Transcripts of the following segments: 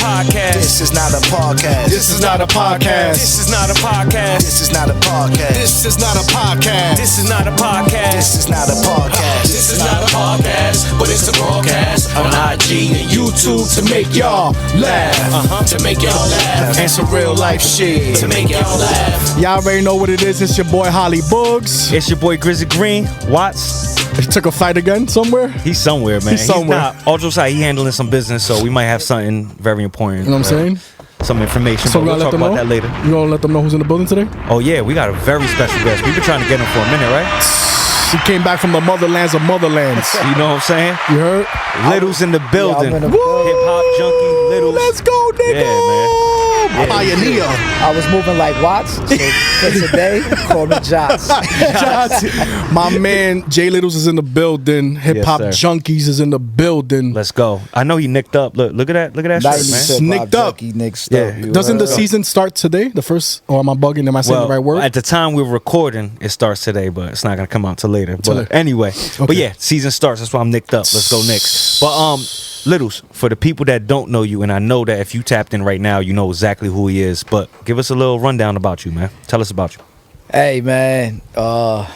podcast. This is not a podcast. This is not a podcast. This is not a podcast. This is not a podcast. This is not a podcast. This is not a podcast. This is not a podcast. This is not a podcast, but it's a broadcast on IG and YouTube to make y'all laugh. To make y'all laugh. And some real life shit. To make y'all laugh. Y'all already know what it is. It's your boy Holly Boogs. It's your boy Grizzly Green. Watts. He took a fight again somewhere. He's somewhere, man. He's somewhere. Not ultra side. He handling some business, so we might have something very important. You know what I'm saying? Some information. So but we'll talk about that later. You gonna let them know who's in the building today? Oh yeah, we got a very special guest. We've been trying to get him for a minute, right? He came back from the motherlands of motherlands. You know what I'm saying? You heard? Littles in the building. Yeah, Hip hop junkie, Littles. Let's go, nigga. Yeah, man. Yeah. Pioneer. I was moving like Watts, so for today, call me Jots. My man Jay Littles is in the building. Hip hop Yes, junkies is in the building. Let's go. I know he nicked up. Look at that shirt, man. Nicked up. Yeah. Doesn't the season start today? The first, or am I bugging? Am I saying the right word? At the time we're recording, it starts today, but it's not gonna come out till later. Till But later. anyway, Okay. but yeah, season starts. That's why I'm nicked up. Let's go Knicks. But Littles, for the people that don't know you, and I know that if you tapped in right now, you know exactly who he is. But give us a little rundown about you, man. Tell us about you. Hey, man. Oh,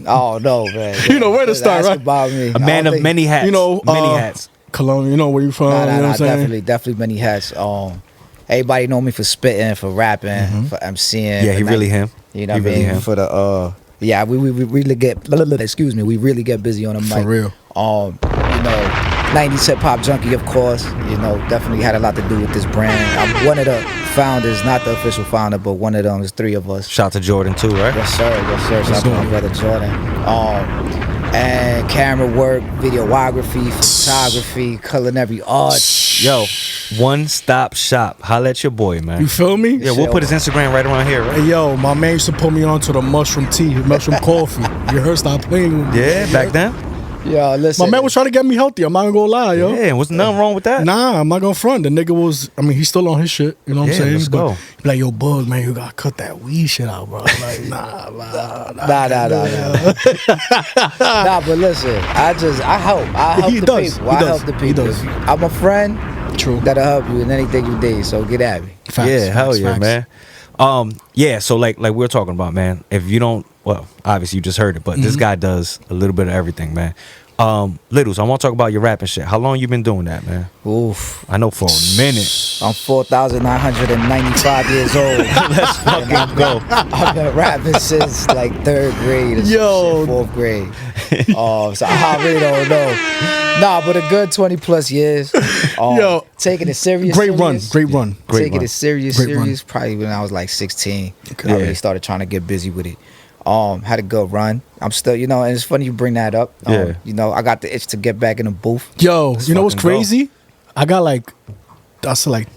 no, man. You know where to start, Ask right? about me. A man of many hats. You know, many hats. Colombia, you know where you from? Nah, you know what I'm saying? definitely many hats. Everybody know me for spitting, for rapping, for MCing. Yeah, he for really him. You know He what I really mean? him. For the yeah, we really get we really get busy on the mic. For real. You know, 90s hip hop junkie, of course. You know, definitely had a lot to do with this brand. I'm one of the founders, not the official founder, but one of them. There's three of us. Shout to Jordan too, right? Yes, sir. Shout out to my brother Jordan. And camera work, videography, photography, culinary arts. Yo, one stop shop. Holla at your boy, man. You feel me? Yeah, we'll put his Instagram right around here, right? Hey, yo, my man used to put me on to the mushroom tea, mushroom coffee. You heard? Stop playing with me. Yeah, back then. Yo, listen. My man was trying to get me healthy. I'm not gonna go lie, yo. Yeah, was nothing wrong with that. Nah, I'm not gonna front. The nigga was, I mean, he's still on his shit. You know what I'm saying? let's go. But like, yo, Bug, man, you gotta cut that weed shit out, bro. Like, nah. Nah, but listen, I help He the does. people. He I does. help the He people. does. I'm a friend True. that'll help you in anything you need. So get at me. Facts, Yeah, hell facts, yeah, facts. man. Yeah, so like we were talking about, man. If you don't, well, obviously you just heard it, but this guy does a little bit of everything, man. Littles, I want to talk about your rapping shit. How long you been doing that, man? Oof. I know for a minute. I'm 4,995 years old. Let's fucking go. I've been rapping since like 3rd grade or Yo. 4th grade. So I really don't know. Nah, but a good 20 plus years. Yo. Taking it serious. Great run. Taking run. it serious, Great run. probably when I was like 16. Okay. I really started trying to get busy with it. Had a good run. I'm still, you know, and it's funny you bring that up. Yeah. You know, I got the itch to get back in the booth. Yo, you know what's fucking go. crazy? I got like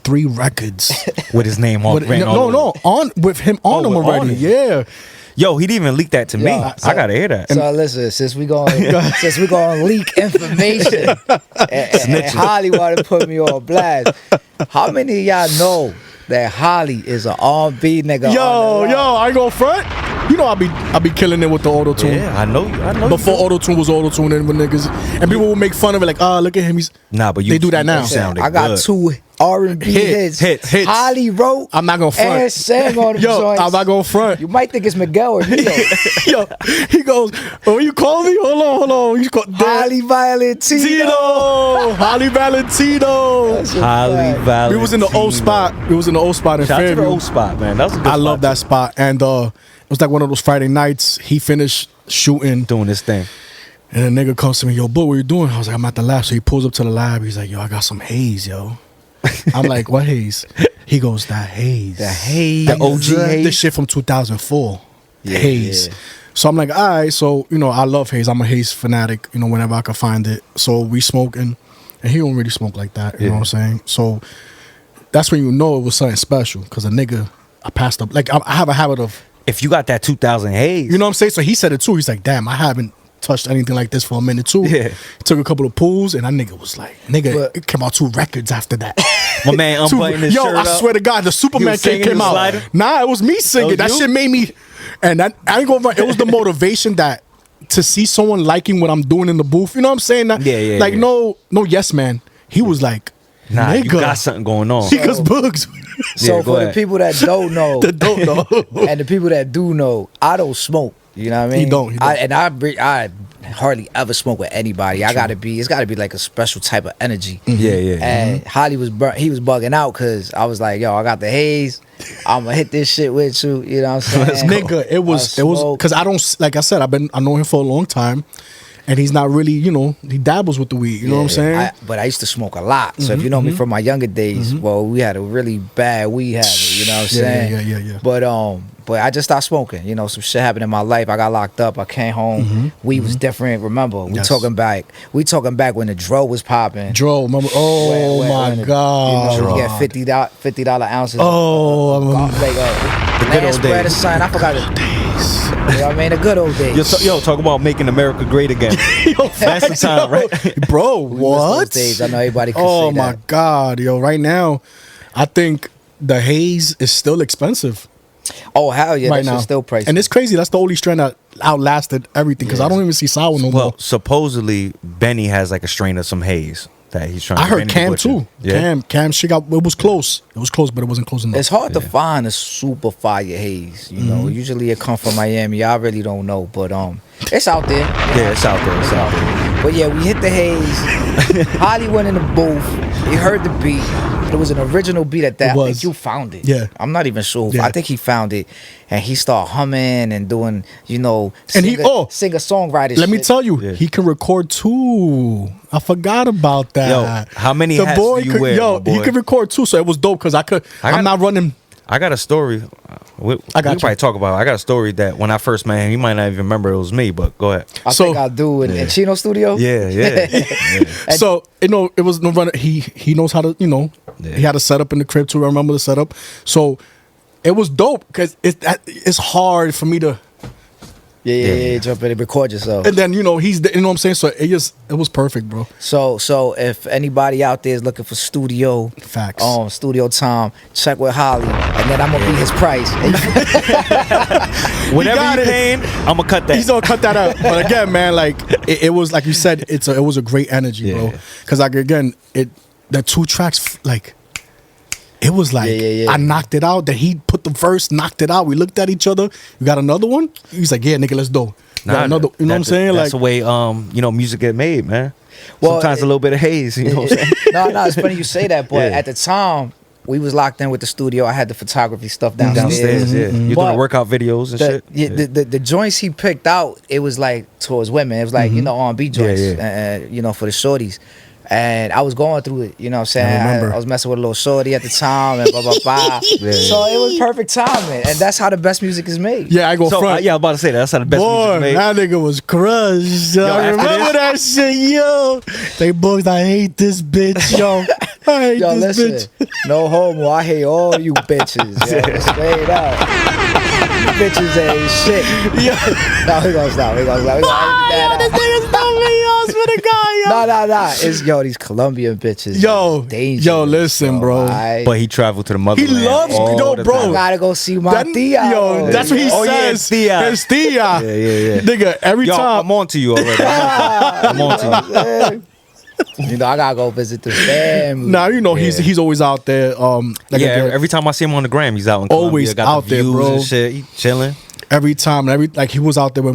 3 records. With his name on. With, no, on with him on them with already. on it. Yeah. Yo, he didn't even leak that to me. Yeah, I gotta hear that. So listen, since we gonna leak information, and Holly wanted to put me on blast. How many of y'all know that Holly is an R&B nigga? Yo, I ain't gonna front. You know I be killing it with the auto tune. Yeah, I know you. Before auto tune was auto tune, and when niggas and people will make fun of it like, look at him, he's Nah, but they do that now. you sounded I got good. 2 R&B hits. Hits. Holly wrote. I'm not gonna front. And sang on them Yo, joints. I'm not gonna front. You might think it's Miguel or Nino. Yo, he goes, oh, you call me? Hold on. You call Holly Valentino. Valentino. Holly Valentino. That's a Holly fact. Valentino. We was in the old spot. It was in the old spot in Shout out to the Fairview. old spot, man. That was a good I spot, love that spot. And it was like one of those Friday nights. He finished shooting. doing this thing. And a nigga comes to me, yo, bro, what you doing? I was like, I'm at the lab. So he pulls up to the lab. He's like, yo, I got some haze, yo. I'm like, what haze? He goes, that haze. The haze. The OG haze? This shit from 2004. Yeah, haze. yeah. So I'm like, all right. So, you know, I love haze. I'm a haze fanatic, you know, whenever I can find it. So we smoking. And he don't really smoke like that. You know what I'm saying? So that's when you know it was something special. Because a nigga, I passed up. Like, I have a habit of. If you got that 2000 haze, You know what I'm saying? So he said it too. He's like, damn, I haven't touched anything like this for a minute too. Yeah. Took a couple of pulls and that nigga was like, But- it came out 2 records after that. my man unbuttoned his Yo, shirt I up. swear to God, the Superman singing came the out. slider? Nah, it was me singing. That That was shit you? made me, and that, I ain't gonna. It was the motivation that to see someone liking what I'm doing in the booth. You know what I'm saying? That, Yeah, Like yeah. no yes man. He was like, Nah, you Nigga. got something going on. Because Boogs. So Yeah, go for the ahead. people that don't know, That don't know. and the people that do know, I don't smoke. You know what I mean? He don't. I hardly ever smoke with anybody. It's got to be like a special type of energy. Yeah. And Holly he was bugging out because I was like, yo, I got the haze. I'm gonna hit this shit with you. You know what I'm saying? Nigga, it was because I don't, like I said, I know him for a long time, and he's not really, he dabbles with the weed. You know what I'm saying? But I used to smoke a lot. So if you know me from my younger days, well, we had a really bad weed habit. You know what I'm saying? Yeah. But I just stopped smoking. You know, some shit happened in my life. I got locked up. I came home. Weed was different. Remember, we talking back when the dro was popping. Dro, remember? Oh When my God. You know, you get $50 ounces. Oh, The good old spread days. of sun. I forgot it. You know what I mean? The good old days. Yo, talk about making America great again. That's the time, right? Bro, We miss those what? days. I know everybody can Oh say my that. God, yo! Right now, I think the haze is still expensive Oh hell yeah, right that now. shit's still pricey. And it's crazy. That's the only strain that outlasted everything because I don't even see sour no Well, more. supposedly Benny has like a strain of some haze that he's trying. I to heard Benny the Cam Butcher. too. Yeah. Cam, she got. It was close. It was close, but it wasn't close enough. It's hard to find a super fire haze. You know, usually it come from Miami. I really don't know, but it's out there. Yeah, it's out there. It's out there. But yeah, we hit the haze. Holly went in the booth. He heard the beat. It was an original beat at that. It I was. think you found it. Yeah. I'm not even sure. Yeah. I think he found it, and he started humming and doing, And he- singer songwriter. Let me tell you, Yeah. he can record too. I forgot about that. Yo, how many hats do you wear, my boy? he can record too, so it was dope because I'm not running. I got a story. We got you. probably talk about it. I got a story that when I first met him, he might not even remember it was me, but go ahead. I So- think I do in Chino Studio. Yeah. So it was no runner. He knows how to Yeah. he had a setup in the crib too. I remember the setup. So it was dope because it's hard for me to. Yeah, jump in and record yourself. And then he's you know what I'm saying. So it was perfect, bro. So if anybody out there is looking for studio Facts. studio time, check with Holly, and then I'm gonna be his price. Whatever got you it. paying, I'm gonna cut that. He's gonna cut that out. But again, man, like it was like you said, it was a great energy, bro. Yeah. Because like again, the 2 tracks like. It was like Yeah. I knocked it out. Then he put the verse, knocked it out. We looked at each other. You got another one? He's like, yeah, nigga, let's do. Nah, Another, you know what I'm saying? That's Like, the way music get made, man. Well, Sometimes a little bit of haze, you know what I'm saying? No, it's funny you say that, but Yeah. at the time we was locked in with the studio. I had the photography stuff downstairs. Downstairs, yeah. You're But doing workout videos and shit. The joints he picked out, it was like towards women. It was like R&B joints, for the shorties. And I was going through it, you know what I'm saying? I remember. I was messing with a little shorty at the time and blah, blah, blah. Yeah. So it was perfect timing. And that's how the best music is made. yeah, I go So, front. yeah, I was about to say that's how the best Boy, music made. that nigga was crushed. I after remember that shit, yo. They boys, I hate this bitch, yo. I hate Yo, this listen, bitch. no homo. I hate all you bitches. Yo, straight up. You bitches ain't shit. Yeah. No, we gonna stop. We gonna stop. This nigga's not me, yo. It's for the guy, yo. No. It's these Colombian bitches. Yo, dangerous, yo, listen, bro. But he traveled to the motherland. He loves- all yo, the bro. I time. gotta go see my That- tia. Yo, that's what he Oh, yeah, says. tia. It's tia. Yeah. Nigga, every Yo, time. I'm on to you already. I'm on to you. I gotta go visit the family. Nah, he's always out there. Like Yeah, again, every time I see him on the gram, he's out in Colombia. Always got out the there, views bro. And shit. He chilling. every time, like he was out there when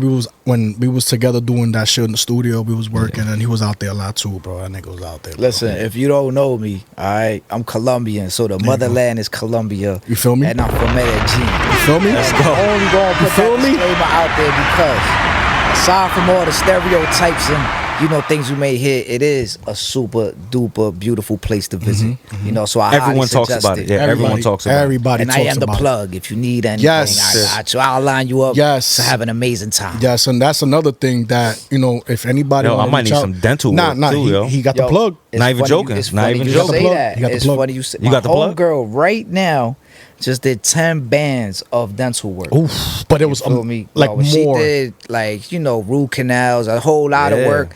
we was together doing that shit in the studio. We was working, and he was out there a lot too, bro. That nigga was out there. Bro. Listen, if you don't know me, all right, I'm Colombian, so the motherland is Colombia. You feel me? And I'm from Medellin. You feel me? Let's go. I'm only gonna put feel that me? disclaimer out there because aside from all the stereotypes and things we may hear, it is a super duper beautiful place to visit. You know, so I highly Everyone talks suggest about it. Yeah, everyone talks about it. Everybody And talks I am the about it. plug. If you need anything, Yes. I got you. I'll line you up Yes. to have an amazing time. Yes, and that's another thing that if anybody, Yo, I wanna might reach need out- some dental Nah, work nah, too, yo. he got Yo, the plug. it's Not even funny- joking. It's Not funny even you joking. say Plug. that. You got the It's plug. funny you say. You got the plug? Girl right now just did 10 bands of dental work. Oof, but it was Feel me? like When she more. did root canals, a whole lot of Yeah. work.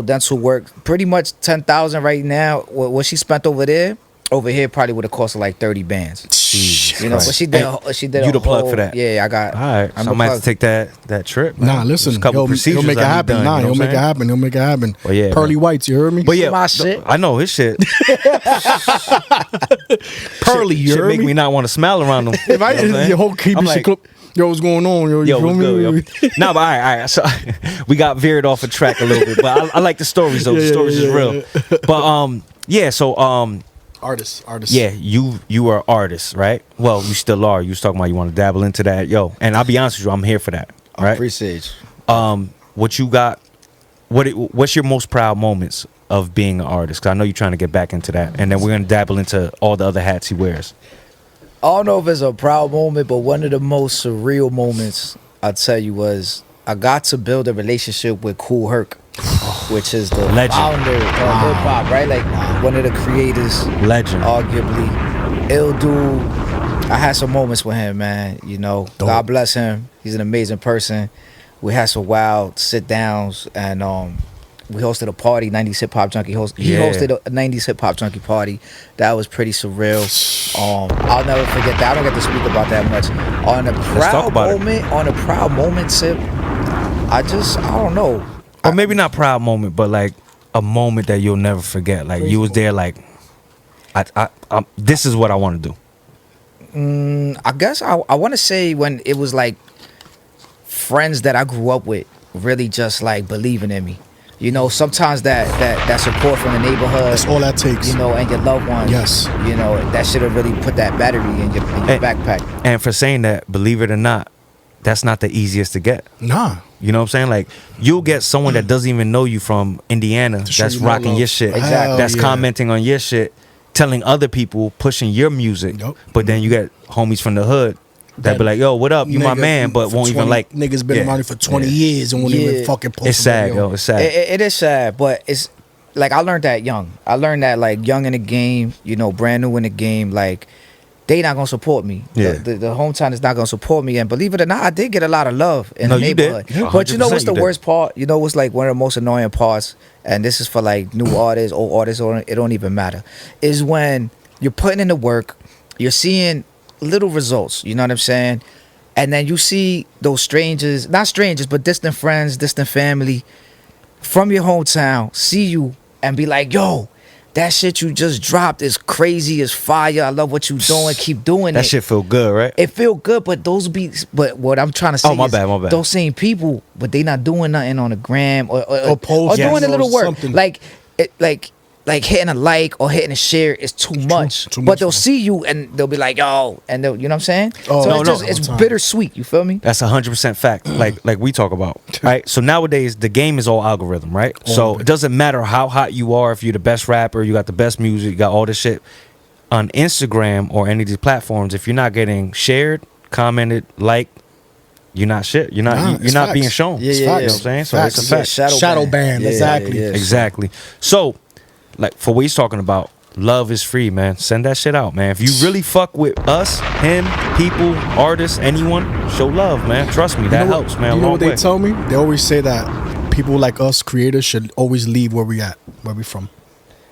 Dental work. Pretty much 10,000 right now. What she spent over there. over here probably would have cost her like 30 bands. You know, but she did. She did. You a the plug whole- for that. Yeah, I got. All right, so I might have to take that trip. Man. Nah, listen, There's a couple he'll procedures make it I need happen. done, Nah, you know he'll what make I'm it saying? happen. He'll make it happen. Well, yeah, Pearly man. whites, you heard me? But yeah, My shit. I know his shit. Pearly, you shit heard make me? me not want to smile around him. If I, You know what I'm saying? your whole keep I'm your shit like, clip. Yo, what's going on? Yo, you Yo, feel what's me? good, yo? Nah, but all right. So we got veered off a track a little bit, but I like the stories though. The Yeah, stories yeah, is real. But yeah. So Artists. yeah, you are artists, right? Well, you still are. You was talking about you want to dabble into that, yo. And I'll be honest with you, I'm here for that. I Right? appreciate you. What you got? What's your most proud moments of being an artist? Because I know you're trying to get back into that, and then we're gonna dabble into all the other hats he wears. I don't know if it's a proud moment, but one of the most surreal moments I'll tell you was I got to build a relationship with Kool Herc, which is the Legend. founder of hip hop, right? Like one of the creators, Legend. arguably. Ill dude. I had some moments with him, man. You know, God bless him. He's an amazing person. We had some wild sit downs, and we hosted a party. 90s Hip Hop Junkie He Yeah. hosted a 90s Hip Hop Junkie party. That was pretty surreal. I'll never forget that. I don't get to speak about that much. On a talk proud about it. moment, Sip, I don't know. Or maybe not proud moment, but like a moment that you'll never forget. Like you was there, like, this is what I want to do. I guess I want to say when it was like friends that I grew up with really just like believing in me. You know, sometimes that support from the neighborhood. That's all that takes. You know, and your loved ones. Yes. You know, that should have really put that battery in your backpack. And for saying that, believe it or not, that's not the easiest to get. Nah. You know what I'm saying? Like, you'll get someone that doesn't even know you from Indiana show that's you more rocking love. your shit. Exactly. That's Hell yeah. commenting on your shit, telling other people, pushing your music. Yup. But then you get homies from the hood that be like, yo, what up? You my Nigga, man, but for won't even 20 like. Niggas been Yeah. around here for 20 Yeah. years and won't even Yeah. fucking post It's a sad, video. yo. It's sad. It is sad, but it's like I learned that young. I learned that like young in the game, you know, brand new in the game. Like they not gonna support me. Yeah. The hometown is not gonna support me. And believe it or not, I did get a lot of love in No, the you did. neighborhood. Yeah, But you know 100% what's the you did. worst part? You know what's like one of the most annoying parts? And this is for like new artists, old artists, or it don't even matter. Is when you're putting in the work, you're seeing little results. You know what I'm saying? And then you see those strangers, not strangers, but distant friends, distant family from your hometown see you and be like, yo, that shit you just dropped is crazy, is fire. I love what you doing. Keep doing That it. shit feel good, right? It feel good, but those beats. But what I'm trying to say Oh, my is bad, my bad. those same people, but they not doing nothing on the gram or post, doing yes. a little work. Something. Like hitting a like or hitting a share is too much. too But much, they'll man. see you and they'll be like, yo, and they'll, you know what I'm saying? Oh, so no, it's no, just all it's the time. bittersweet. You feel me? That's 100% fact. Like we talk about, right? So nowadays the game is all algorithm, right? So it doesn't matter how hot you are, if you're the best rapper, you got the best music, you got all this shit on Instagram or any of these platforms. If you're not getting shared, commented, liked, you're not shit. You're not. Nah, you're it's not facts. being shown. Yeah, It's yeah, facts. You know what I'm saying? So Facts. it's a fact. Shadow ban, exactly. Exactly. So, like for what he's talking about, love is free, man. Send that shit out, man. If you really fuck with us, him, people, artists, anyone, show love, man. Trust me, that You know what- helps, man. You a know long what they way. tell me? They always say that people like us, creators, should always leave where we at, where we from.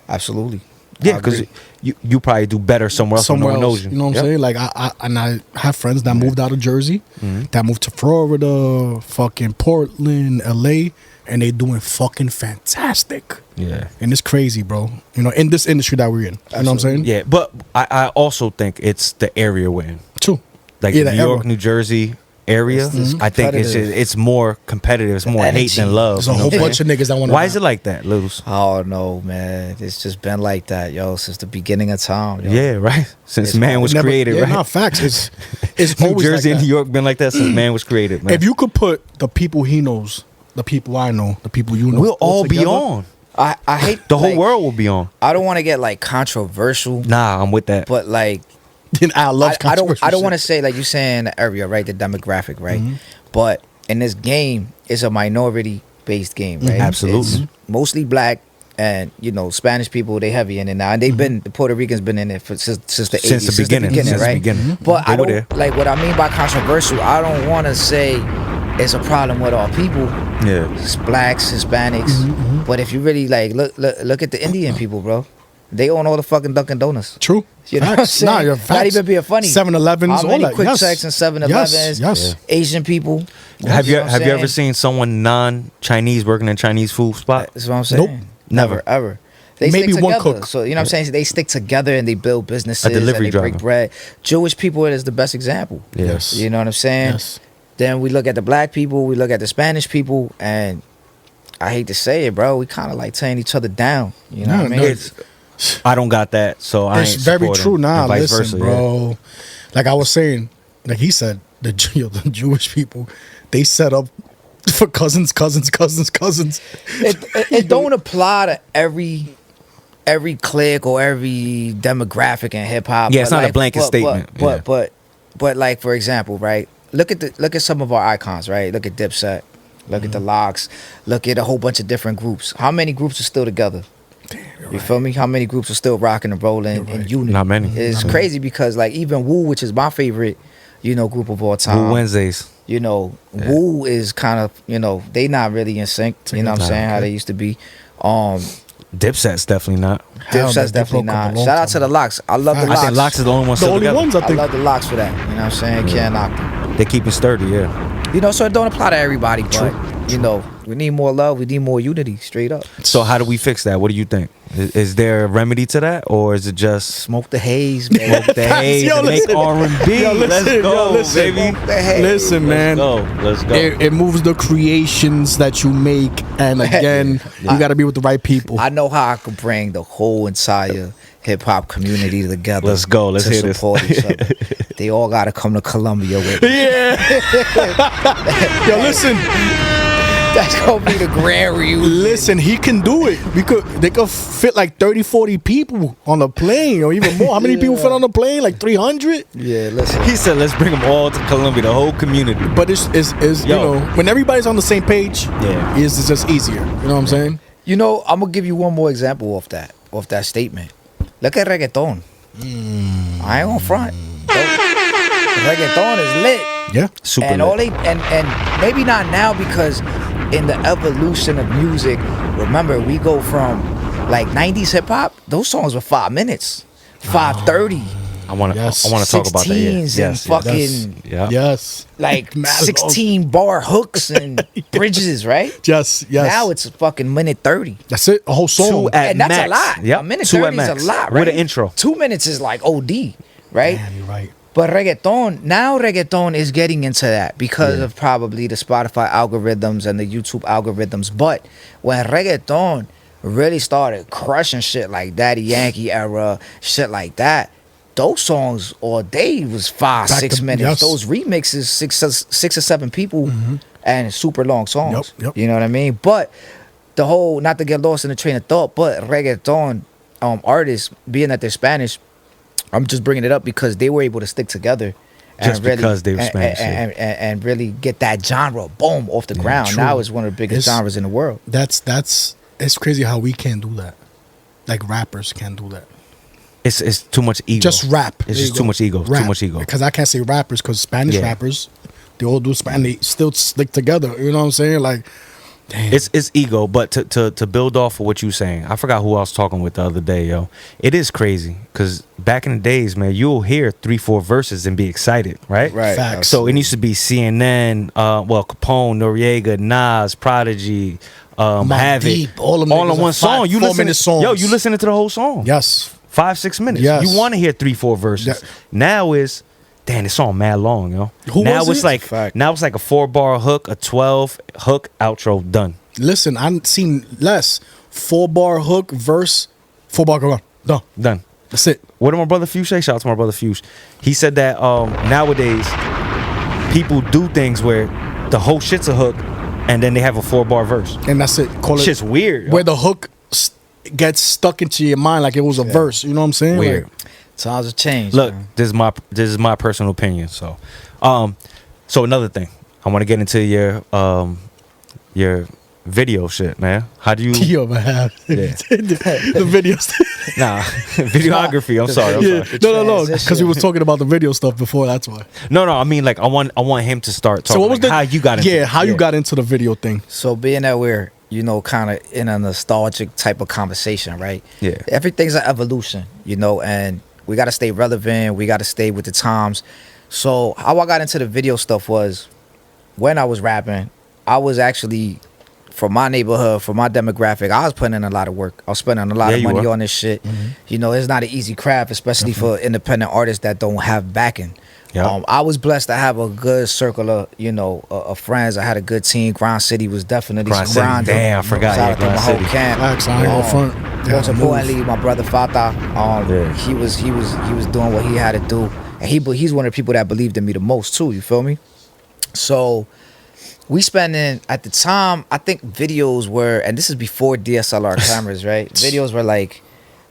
Absolutely. Yeah, I because agree. you probably do better somewhere else. Somewhere where no one else, knows you. you know what Yep. I'm saying? Like I have friends that moved out of Jersey, Mm-hmm. that moved to Florida, fucking Portland, LA, and they doing fucking fantastic. Yeah. And it's crazy, bro. You know, in this industry that we're in. You know what I'm saying? Yeah, but I also think it's the area we're in. True. Like Yeah, the the New York, era. New Jersey area. I think it's more competitive. It's more hate energy. than love. There's a you know whole what I'm bunch saying? of niggas that want to. Why is it like that, Littles? Oh no, man! It's just been like that, yo, since the beginning of time. Yo. Yeah, right. Since It's man hard. was Never- created, yeah, right? Nah, facts. It's New always Jersey like and that. New York been like that since man was created, man. If you could put the people he knows, the people I know, the people you know, we'll all be together, on. I hate The whole like, world will be on. I don't want to get like controversial, Nah, I'm with that. but like then I love. I don't controversial want to shit. say like you saying the area, right? The demographic, right? Mm-hmm. But in this game, it's a minority based game, right? Absolutely. It's mostly black and you know Spanish people. They heavy in it now, and they've been the Puerto Ricans been in it since the 80s, Since the beginning, right? But They I were don't there. like what I mean by controversial. I don't want to say it's a problem with all people. Yeah. It's blacks, Hispanics. But if you really like look at the Indian people, bro. They own all the fucking Dunkin' Donuts. True. You know what I'm saying? Nah, you're Not facts. even being funny. 7-Elevens, How all many that. Quick Yes. Checks and 7-Elevens? Yes. Asian people. Have you know what I'm have you ever saying? seen someone non-Chinese working in a Chinese food spot? That's what I'm saying. Nope. Never, ever. They Maybe stick one together. cook. So you know what I'm saying? They stick together and they build businesses delivery and they break driver. bread. Jewish people is the best example. Yes. You know what I'm saying? Yes. Then we look at the black people, we look at the Spanish people, and I hate to say it, bro, we kind of like tearing each other down. You know what I mean? It's I don't got that, so I ain't very supporting, true. Nah, and vice listen, versa, bro. yeah. Like I was saying, like he said, the Jewish people, they set up for cousins. It don't apply to every clique or every demographic in hip hop. Yeah, it's but not a blanket statement. Yeah. But like for example, right? Look at some of our icons, right? Look at Dipset, look at the Locks, look at a whole bunch of different groups. How many groups are still together? You feel me? How many groups are still rocking and rolling in unity? Not many. It's crazy because like even Wu, which is my favorite, group of all time. Woo Wednesdays. Wu is kind of, they not really in sync. You know what I'm saying? How they used to be. Dipset's definitely not. Hell, Dipset's they definitely broke up a not. long Shout out time to the ago. Locks. I love the Facts. Locks. I think Locks is the only one The still only together. ones I I think. love the Locks for that. You know what I'm saying? Can't knock them. They keep it sturdy, yeah. So it don't apply to everybody, but we need more love. We need more unity. Straight up. So how do we fix that? What do you think? Is there a remedy to that, or is it just Smoke the haze, man. smoke the haze Yo, and make listen. R&B? Yo, Let's listen, go, yo, listen. baby. Smoke the haze. Listen, man. Let's go. It moves the creations that you make, and again, you got to be with the right people. I know how I could bring the whole entire hip hop community together. Let's go. Let's to hear this. support each other. They all got to come to Colombia with me. Yo, listen, That's gonna be the grand reunion. listen. He can do it. They could fit like 30, 40 people on a plane, or even more. How many people fit on a plane? Like 300. Yeah, listen. He said, "Let's bring them all to Colombia, the whole community." But it's Yo. when everybody's on the same page, Yeah. it's just easier. You know what I'm saying? I'm gonna give you one more example of that statement. Look at reggaeton. I ain't gonna front. Reggaeton is lit. Yeah. Super And lit. all they and maybe not now because in the evolution of music, remember we go from like 90s hip hop, those songs were 5 minutes, 5:30. I want to. Yes. I want to talk about that. Yeah. 16s and Yes. fucking Yeah. Yes. like Mad 16 bar hooks and bridges, right? Yes. Yes. Now it's a fucking minute 30. That's it. A whole song. Two at And that's max. a lot. Yep. A minute 2 at 30 is max. a lot, With right? an intro. 2 minutes is like OD, right? Man, you're right. But reggaeton is getting into that because of probably the Spotify algorithms and the YouTube algorithms. But when reggaeton really started crushing shit like Daddy Yankee era, shit like that, those songs all day was 5, Back 6 to- minutes. yes. Those remixes, six or seven people, and super long songs. Yep. You know what I mean? But the whole, not to get lost in the train of thought, but reggaeton artists, being that they're Spanish, I'm just bringing it up because they were able to stick together. Just because they were Spanish, yeah. and really get that genre boom off the ground. true. Now it's one of the biggest It's- genres in the world. It's crazy how we can't do that. Like rappers can't do that. It's too much ego. Just rap. It's There just you too go. much ego. Rap. Too much ego. Because I can't say rappers because Spanish Yeah. rappers, they all do Spanish. They still stick together. You know what I'm saying? Like, damn. It's ego, but to build off of what you saying, I forgot who I was talking with the other day, yo. It is crazy because back in the days, man, you'll hear 3-4 verses and be excited, right? Right. Facts. So it used to be CNN, Capone, Noriega, Nas, Prodigy, Mobb Have Deep, It, all them all niggas in one are song. You 4-minute listen, songs. yo, you listening to the whole song? Yes. 5-6 minutes. Yes. You want to hear 3-4 verses. Yeah. Now is, damn, this song mad long, yo. Who now was it's it? like Fact. now it's like a 4-bar hook, a 12 hook outro done. Listen, I've seen less 4-bar hook, verse, 4-bar go on. Done. Done. That's it. What did my brother Fuchs say? Shout out to my brother Fuchs. He said that nowadays people do things where the whole shit's a hook and then they have a 4-bar verse. And that's it. Call it Shit's weird. yo. where the hook gets stuck into your mind like it was a verse. You know what I'm saying? Weird. Like, Times have changed. Look, man. this is my personal opinion. So, so another thing, I want to get into your video shit, man. How do you? yo, man. Yeah. the videos. Nah, videography. I'm sorry. Yeah. No. Because we transition. was talking about the video stuff before. That's why. No. I mean, like, I want him to start talking. So what was like, the how you got into? Yeah, it. how you got into the video thing? So being that we're you know, kind of in a nostalgic type of conversation, right? Yeah. Everything's an evolution, you know, and we got to stay relevant. We got to stay with the times. So how I got into the video stuff was when I was rapping, I was actually, for my neighborhood, for my demographic, I was putting in a lot of work. I was spending a lot of money on this shit. You know, it's not an easy craft, especially for independent artists that don't have backing. Yep. I was blessed to have a good circle of, you know, of friends. I had a good team. Grind City was definitely Grind some City. grinding. Damn, I forgot, Shout yeah, out to my Grind whole City. camp. Facts, I ain't gonna front. Yeah, Most importantly, my brother Fata, Yeah. he was doing what he had to do, and he's one of the people that believed in me the most too. You feel me? So we spending at the time, I think videos were, and this is before DSLR cameras, right? Videos were like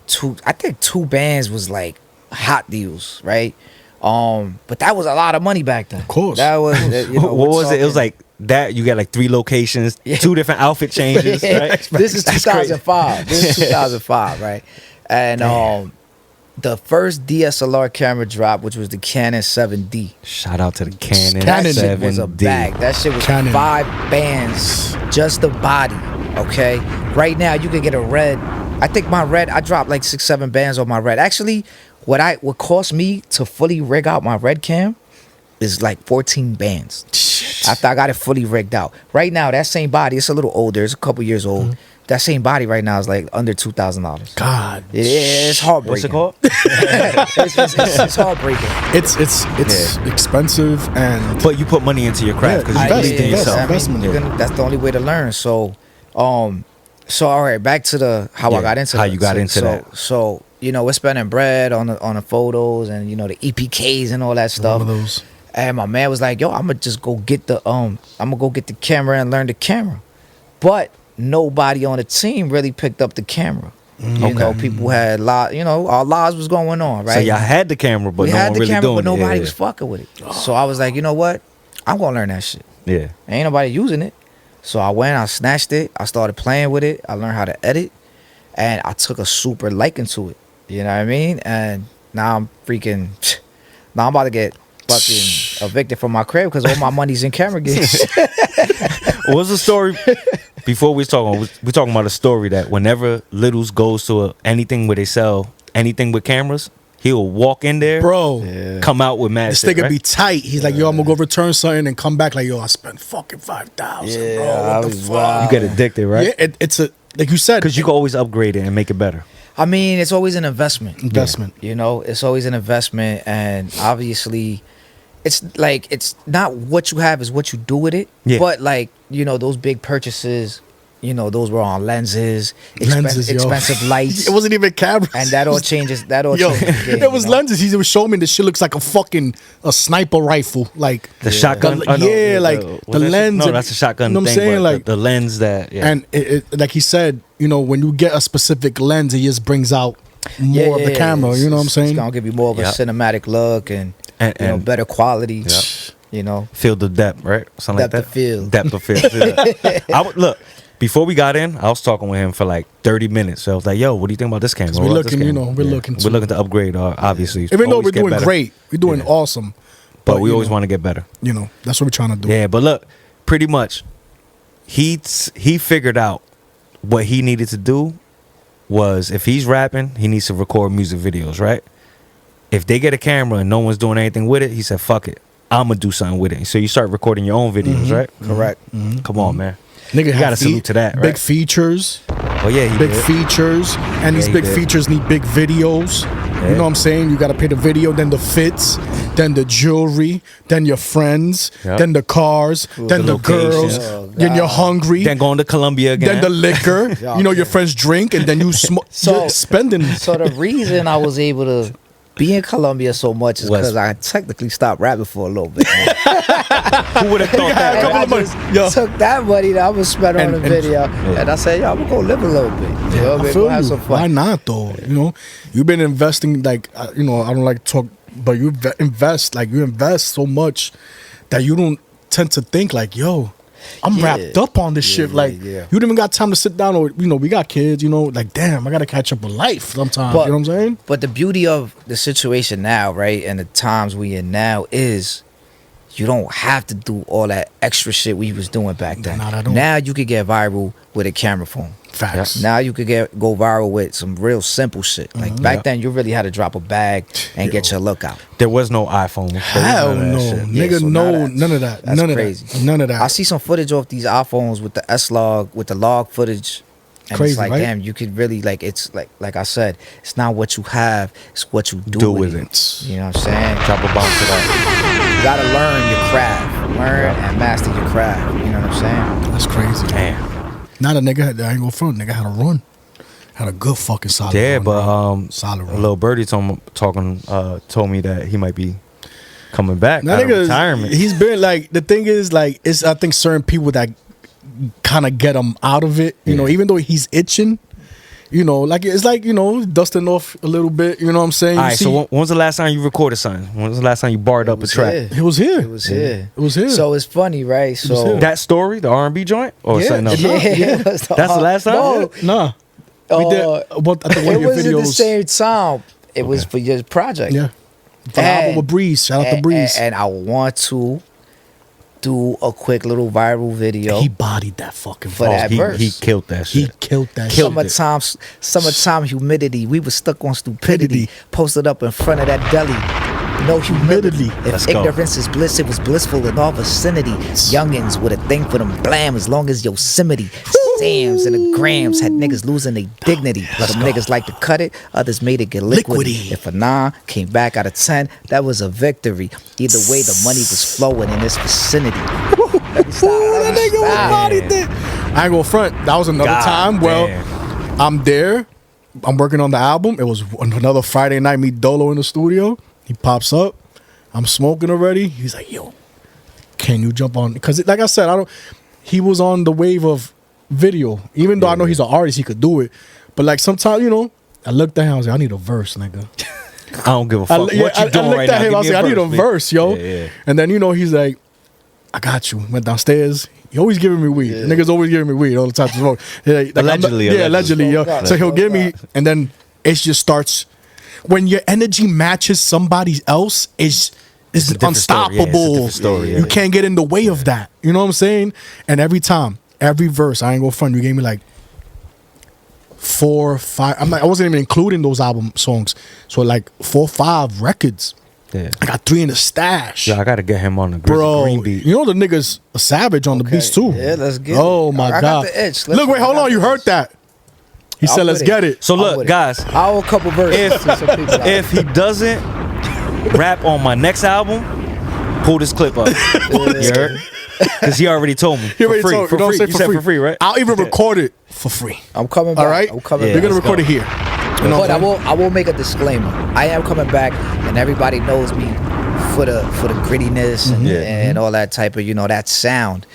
two bands was like hot deals, right? But that was a lot of money back then. Of course. That was, you know, What we're was it? It was talking- like that. You got like 3 locations, Yeah. 2 different outfit changes. Yeah. Right? This is That's crazy. 2005. This is 2005, right? And the first DSLR camera drop, which was the Canon 7D. Shout out to the Canon. Canon That shit was a 7D. bag. That shit was Canon. 5 bands, just the body. Okay, right now you could get a red. I think my red, I dropped like 6-7 bands on my red. Actually, what cost me to fully rig out my red cam is like 14 bands. After I got it fully rigged out. Right now, that same body, it's a little older. It's a couple years old. That same body right now is like under $2,000. God, It's heartbreaking. What's it called? It's heartbreaking. it's expensive and But you put money into your craft because you Invest, believed in invest. yourself. Investment. you're gonna, that's the only way to learn. So all right, back to the how I Yeah, got into how that. you got into that. So you know, we're spending bread on the photos and you know the EPKs and all that stuff. one of those. And my man was like, "Yo, I'm gonna just go get the camera and learn the camera." But nobody on the team really picked up the camera. You know, people had our lives was going on, right? So y'all had the camera, but we no had one the really camera, doing but nobody it. was fucking with it. So I was like, you know what? I'm gonna learn that shit. Yeah. Ain't nobody using it. So I went, I snatched it, I started playing with it, I learned how to edit, and I took a super liking to it. You know what I mean? And now I'm about to get fucking evicted from my crib because all my money's in camera gigs. What was the story? Before we talking about a story that whenever Littles goes to anything where they sell anything with cameras, he'll walk in there, Bro, come out with mad this shit, nigga right? be tight. He's like, yo, I'm gonna go return something and come back like, yo, I spent fucking 5,000, bro. I What the was fuck? wild. You get addicted, right? Yeah, it's a like you said, Because you can always upgrade it and make it better. I mean, it's always an investment. investment. You know, it's always an investment, and obviously, it's like it's not what you have, is what you do with it. Yeah. But like you know, those big purchases, you know, those were on lenses, Lenses, yo. expensive lights, It wasn't even cameras. and that all changes. That all Yo, changes. the game, there was you know? lenses. He was showing me this shit looks like a sniper rifle. Like The shotgun, The- oh, no, yeah, like what the is it? lens. No, and- that's a shotgun. You know what I'm thing, saying? but Like, the lens that, yeah. and it, like he said, you know, when you get a specific lens, it just brings out more of the camera. You know what I'm It's saying? gonna give you more of a Yep. cinematic look and, And- you know, and- better quality. Yep. You know, Field of depth, right? Something Depth like of that. field. Depth of field. Look, before we got in, I was talking with him for like 30 minutes. So I was like, "Yo, what do you think about this camera?" 'Cause What we're about this looking, you camera? know, we're looking to- we're looking to upgrade. Obviously, Even though always we're get doing better. great, we're doing Yeah. awesome. but we you always know, want to get better. You know, that's what we're trying to do. Yeah, but look, pretty much, he figured out what he needed to do was if he's rapping, he needs to record music videos, right? If they get a camera and no one's doing anything with it, he said, "Fuck it, I'm gonna do something with it." So you start recording your own videos, right? correct. Come on, man. Nigga, You have gotta salute to that, Big right? features, Oh yeah, he big did. features, and these he big did. features need big videos. Yeah. You know what I'm saying? You gotta pay the video, then the fits, then the jewelry, then your friends, Yep. then the cars, then the girls, locations. Oh, then you're God. hungry, Then going to Colombia again. then the liquor. You know, your friends drink, and then you So- you're spending. So the reason I was able to be in Colombia so much is Was- because I technically stopped rapping for a little bit. Who would have thought a that? couple And I of months. just Yo. took that money that I was spent on And- the and- video, and I said, "Yo, I'm gonna go live a little bit. You know, I maybe feel we'll have you. some Why fun." not though? You know, you've been investing like you know. I don't like to talk, but you invest so much that you don't tend to think like, yo, I'm Yeah. wrapped up on this Yeah, shit. yeah, Like yeah. you don't even got time to sit down, or you know, we got kids. You know, like damn, I gotta catch up with life sometimes. But- you know what I'm saying? But the beauty of the situation now, right, and the times we in now is you don't have to do all that extra shit we was doing back then. Not at all. Now you could get viral with a camera phone. Facts. Now you could go viral with some real simple shit. Like back then, you really had to drop a bag and get your look out. There was no iPhone. Hell no, nigga. so No, now none of that. That's None of crazy. that. None of that. I see some footage off these iPhones with the S-Log, with the log footage. And Crazy, it's like, right? damn, you could really, like, it's like I said, it's not what you have, it's what you do, Do with with it. You know what I'm saying? Drop a bomb to that. You gotta learn your craft. Learn and master your craft. You know what I'm saying? That's crazy. Damn. Not a nigga had, I ain't gonna front. Nigga had a run. Had a good fucking solid Yeah, run. but bro. Solid a run. little birdie told me that he might be coming back That out of nigga, retirement. he's been like, the thing is, like, it's, I think certain people that kind of get him out of it, you know, even though he's itching, you know, like, it's like, you know, dusting off a little bit, you know what I'm saying? All You right, see- so when was the last time you recorded something? When was the last time you barred up a track? Yeah. It was here. It was here. It was here. So it's funny, right? was So here. That story, the R&B joint, or Yeah, something else? yeah, Yeah. it was That's the last time? No, Nah. We did, what, I think one it of your was at the videos. same time. It was for your project. Yeah. For the album with Breeze. Shout out to Breeze. And I want to do a quick little viral video. He bodied that fucking For verse. that he, verse. he killed that He shit. killed that Killed shit. it. Summertime humidity. We was stuck on stupidity. Stupidity. Posted up in front of that deli. No humidity. Let's If go. ignorance is bliss, it was blissful in all vicinity. Youngins with a thing for them blam as long as Yosemite. Sams and the grams had niggas losing their dignity. Some niggas like to cut it, others made it get liquidy. Liquidy. If a 9 came back out of 10, that was a victory. Either way, the money was flowing in this vicinity. Let me stop. That nigga was bodied it. I ain't gonna front. That was another God time. Well, damn. I'm there. I'm working on the album. It was another Friday night. Meet Dolo in the studio. He pops up. I'm smoking already. He's like, "Yo, can you jump on?" Because, like I said, I don't. He was on the wave of video. Even though I know he's an artist, he could do it. But like sometimes, you know, I looked at him. I was like, "I need a verse, nigga." I don't give a fuck. What you doing looked right at now? him. Give I was me like, "I need a man. verse, yo." Yeah. And then, you know, he's like, "I got you." Went downstairs. He always giving me weed. Niggas always giving me weed all the time to smoke. Like, Allegedly, yeah, allegedly, yo. Smoke So he'll up. give me, and then it just starts. When your energy matches somebody else, it's a different story. Yeah, it's a unstoppable. different story, yeah. You can't get in the way of that. You know what I'm saying? And every time, every verse, I ain't gonna front. You gave me like 4 or 5. I wasn't even including those album songs. So like 4 or 5 records. Yeah. I got 3 in the stash. Yo, I gotta get him on the Bro, green beat. you know the nigga's a savage on the beats too. Yeah, let's get Oh it. my I god! got the itch. Look, wait, hold on. You heard that? He I'm said, with "Let's it. get it." So I'm look, with it. guys, I owe a couple verses to some people. if he doesn't rap on my next album, pull this clip up. You heard? Because he already told me. He already for free. told- For you know what I'm free. saying? You said for free, right? I'll even record it for free. I'm coming back. All right, I'm coming Yeah, We're back. gonna let's record go. it here. You know But what I'm saying? I will make a disclaimer. I am coming back, and everybody knows me for the grittiness and, Yeah. and all that type of, you know, that sound.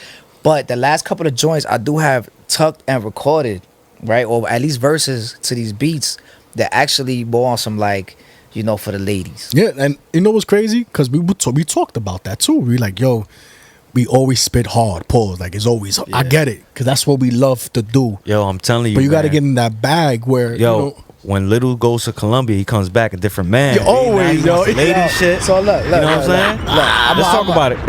But the last couple of joints I do have tucked and recorded, right, or at least verses to these beats that actually more on some, like, you know, for the ladies. Yeah, and you know what's crazy? Because we talked about that too. We like, yo, we always spit hard. Pause. Like it's always. I get it, because that's what we love to do. Yo, I'm telling you. But you got to man. get in that bag where Yo, you know, when Little goes to Colombia, he comes back a different man. You always, Now he wants yo. the lady Yo, shit. so look, you know what I'm saying? Let's talk about it.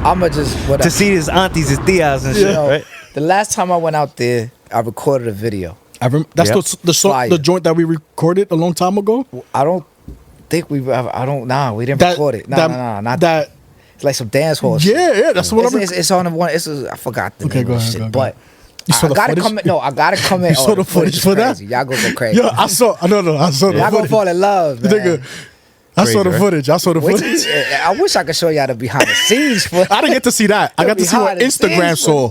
I'ma just To see his aunties, his tias and shit, you know, right? the last time I went out there, I recorded a video. that's Yep. the song, Fire. the joint that we recorded a long time ago. I don't think we didn't record it. Not that. It's like some dance hall shit. Yeah, that's what It's on the one. I forgot the Okay, name go of the ahead, shit, go ahead. but You saw I the gotta footage? come in. No, I gotta come in. You saw the footage is for that? crazy. Y'all gonna go crazy. Yo, I saw the Y'all gonna footage. fall in love, man. Nigga, I saw Crazy, the right? footage. I saw the Wait footage. till- I wish I could show y'all the behind the scenes. For I didn't get to see that. I got to see what behind the Instagram scenes, saw.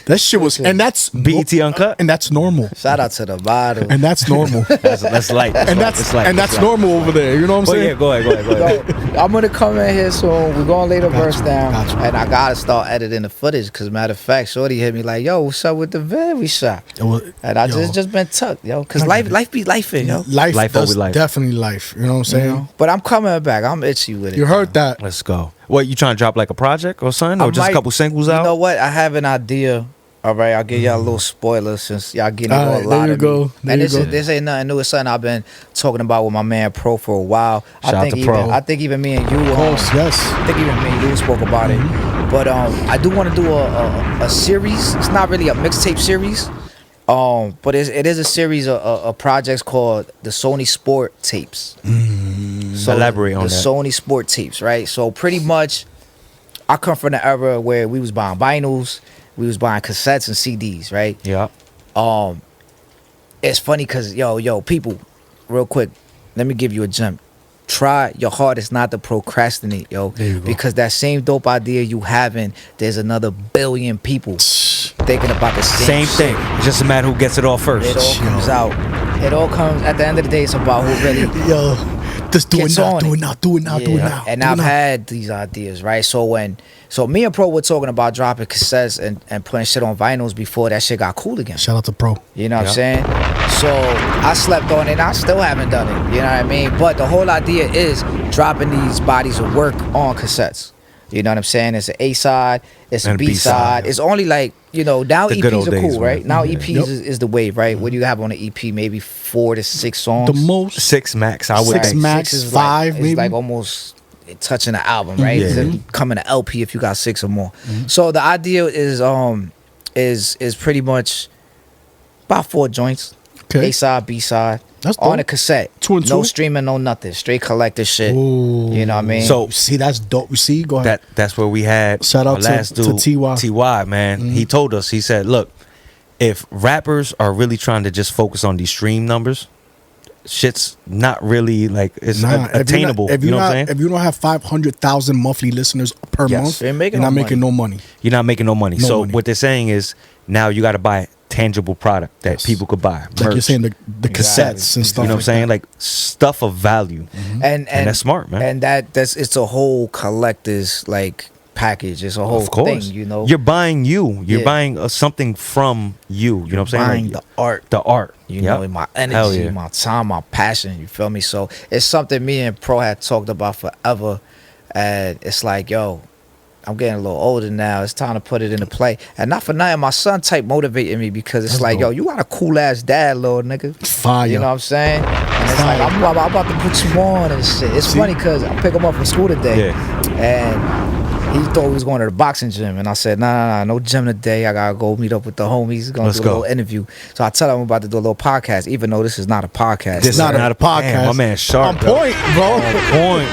That shit was, and that's BET Uncut? and that's normal, Shout out to the bottle. and that's normal, That's light. and that's normal over there. You know what I'm But saying? yeah, go ahead. Yo, I'm gonna come in here soon. We're gonna lay the verse down, got you. and I gotta start editing the footage. Because matter of fact, Shorty hit me like, "Yo, what's up with the vid we shot?" It was- And I yo, just been tucked, yo. Because I life get it. be life, yo. life, Life does over life. definitely life. You know what I'm saying? You know? But I'm coming back. I'm itchy with it. You heard that? Let's go. What, you trying to drop like a project or something? Or I just a might- couple singles You out? know what? I have an idea All right, I'll give y'all a little spoiler since y'all getting All a right, lot there you of go. me. There And you go. this ain't nothing new. It's something I've been talking about with my man Pro for a while. Shout out to even Pro. I think even me and you, Of course, yes. I think even me and you spoke about it. But I do want to do a series. It's not really a mixtape series. But it is a series of projects called the Sony Sport Tapes. So Elaborate on the that. Sony Sport Tapes, right? So pretty much, I come from the era where we was buying vinyls, we was buying cassettes and CDs, right? Yeah. It's funny because yo, people, real quick, let me give you a gem. Try your hardest not to procrastinate, yo. There you go. Because that same dope idea you having, there's another billion people thinking about the Same thing. It's just a matter who gets it all first. It all comes out. It all comes at the end of the day. It's about who really Yo, just do it gets now, on do it. it now, do it now, do it Yeah. now. And do it I've now. had these ideas, right? So me and Pro were talking about dropping cassettes and putting shit on vinyls before that shit got cool again. Shout out to Pro. You know what I'm Yeah. saying? So I slept on it and I still haven't done it. You know what I mean? But the whole idea is dropping these bodies of work on cassettes. You know what I'm saying? It's an A side, it's a And a B B-side. side. It's only like, now The good EPs old are days, cool, man. right? Now Yeah. EPs Yep. is the wave, right? What do you have on an EP? Maybe 4 to 6 songs. The most 6 max. I would Six think. max, is 5 like, maybe. It's like almost touching an album, right? Yeah. It's becoming an LP if you got 6 or more. So the idea is pretty much about 4 joints. Okay. A side, B side. That's on dope. a cassette. 2 and No 2? streaming, no nothing. Straight collector shit. Ooh. You know what I mean? So- See, that's dope. You see, go ahead. That's where we had Shout out our to- last to dude, TY. TY, man. He told us, he said, look, if rappers are really trying to just focus on these stream numbers, shit's not really like it's attainable. If you you know what I'm not, saying? if you don't have 500,000 monthly listeners per Yes. month, You ain't making you're not no making no money. You're not making no money. No so money. what they're saying is now you got to buy tangible product that Yes. people could buy. Like you're merch. saying, the Exactly. cassettes and stuff. You know what I'm like saying? that. Like stuff of value. and that's smart, man. And that's it's a whole collector's like package. It's a whole Of course. thing, you know. You're buying you. You're Yeah. buying something from you. You know what I'm saying? buying Like, the art. the art. You Yep. know, my Hell energy, yeah. my time, my passion. You feel me? So it's something me and Pro had talked about forever, and it's like, yo, I'm getting a little older now. It's time to put it into play. And not for nothing, my son type motivated me because it's That's like, yo, dope. you got a cool ass dad, little nigga. Fire. You know what I'm saying? And it's Fire. like, I'm about to put you on and shit. It's See? funny because I pick him up from school today, Yeah. and he thought we was going to the boxing gym, and I said, nah, no gym today. I gotta go meet up with the homies. Gonna Let's do a go. little interview. So I tell him I'm about to do a little podcast, even though this is not a podcast. This is not not a a podcast. podcast. My man sharp. On though. point, bro. Point.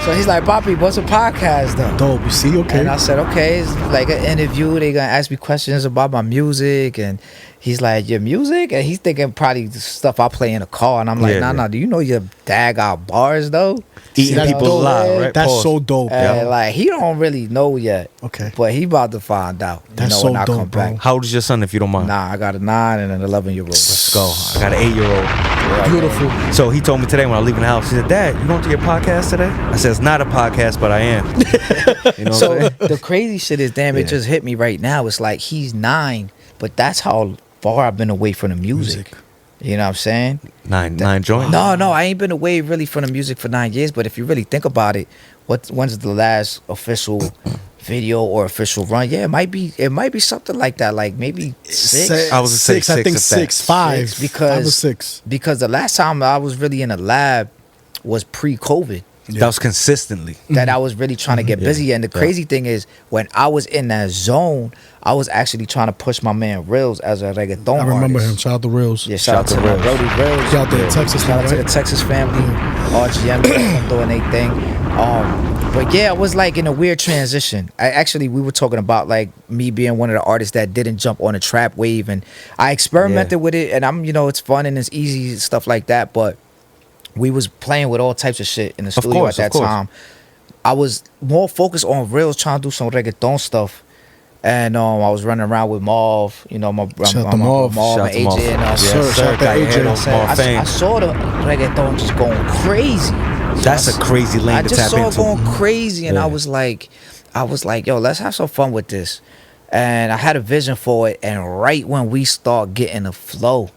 So he's like, Poppy, what's a podcast though? Dope. You see, okay. And I said, okay, it's like an interview. They gonna ask me questions about my music, and he's like, your music? And he's thinking probably the stuff I play in a car, and I'm like, Yeah. nah. Do you know your dad got bars though? Eating that's people dope. alive, right? That's Pause. so dope. And like he don't really know yet. Okay. But he about to find out. That's when so I dope, come bro. back. How old is your son, if you don't mind? Nah, I got a 9 and an 11-year-old. Let's go. I got an 8-year-old. Beautiful. So he told me today when I was leaving the house, he said, Dad, you going to your podcast today? I said, it's not a podcast, but I am. You know what So I'm saying? the crazy shit is, damn, it Yeah. just hit me right now. It's like he's 9, but that's how far I've been away from the music. You know what I'm saying? Nine joints. No, I ain't been away really from the music for 9 years. But if you really think about it, when's the last official video or official run? Yeah, it might be something like that. Like maybe 6. I was gonna say six. I think if that. 6, 5. 6, because 5 or 6. because the last time I was really in a lab was pre-COVID. That was consistently. That I was really trying to get busy. And the crazy thing is, when I was in that zone, I was actually trying to push my man Reels as a reggaeton I remember artist. him. Shout out to Reels. Yeah, shout out to my Reels. Brody Reels. Shout out to the Texas Shout out to right? the Texas family. RGM doing their thing. But yeah, it was like in a weird transition. We were talking about like me being one of the artists that didn't jump on a trap wave, and I experimented with it, and it's fun and it's easy stuff like that. But we was playing with all types of shit in the studio course, at of that course. time. I was more focused on Reels, trying to do some reggaeton stuff. And I was running around with Marv, Shout out to Marv. Marv Shout and out to AJ, Marv. and Yes, sir. Shout out to Got your AJ. head on I Marv I fame. saw the reggaeton just going crazy. That's a crazy lane I to just tap saw it into. going crazy, and Yeah. I was like, yo, let's have some fun with this. And I had a vision for it, and right when we start getting the flow,